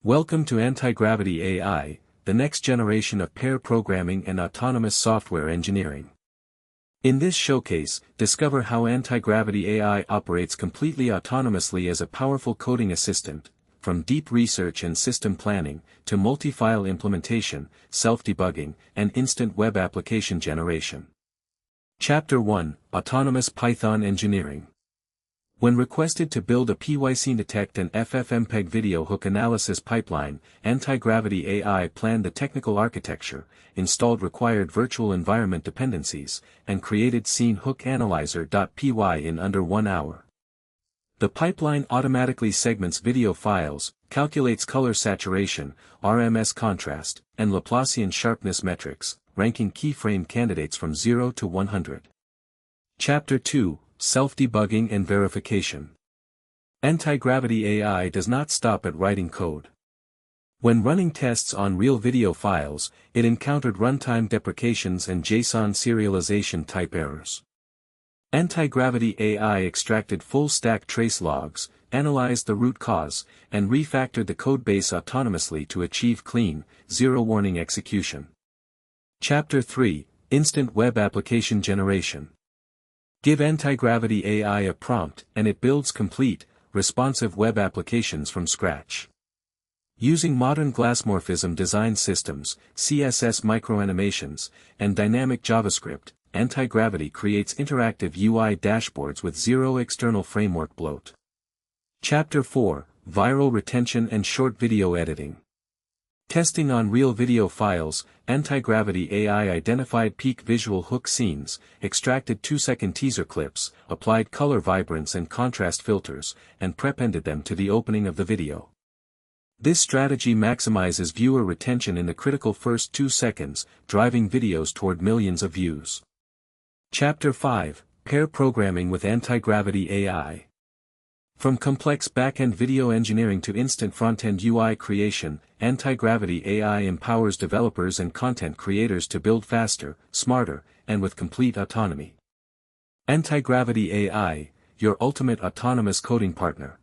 Welcome to Antigravity AI, the next generation of pair programming and autonomous software engineering. In this showcase, discover how Antigravity AI operates completely autonomously as a powerful coding assistant, from deep research and system planning, to multi-file implementation, self-debugging, and instant web application generation. Chapter 1, Autonomous Python Engineering. When requested to build a PySceneDetect and FFmpeg video hook analysis pipeline, Antigravity AI planned the technical architecture, installed required virtual environment dependencies, and created scene hook analyzer.py in under 1 hour. The pipeline automatically segments video files, calculates color saturation, RMS contrast, and Laplacian sharpness metrics, ranking keyframe candidates from 0 to 100. Chapter 2, Self-debugging and verification. Antigravity AI does not stop at writing code. When running tests on real video files, it encountered runtime deprecations and JSON serialization type errors. Antigravity AI extracted full-stack trace logs, analyzed the root cause, and refactored the codebase autonomously to achieve clean, zero-warning execution. Chapter 3, Instant Web Application Generation. Give Antigravity AI a prompt and it builds complete, responsive web applications from scratch. Using modern glassmorphism design systems, CSS microanimations, and dynamic JavaScript, Antigravity creates interactive UI dashboards with zero external framework bloat. Chapter 4, Viral Retention and Short Video Editing. Testing on real video files, Antigravity AI identified peak visual hook scenes, extracted 2-second teaser clips, applied color vibrance and contrast filters, and prepended them to the opening of the video. This strategy maximizes viewer retention in the critical first 2 seconds, driving videos toward millions of views. Chapter 5, Pair Programming with Antigravity AI. From complex back-end video engineering to instant front-end UI creation, Antigravity AI empowers developers and content creators to build faster, smarter, and with complete autonomy. Antigravity AI, your ultimate autonomous coding partner.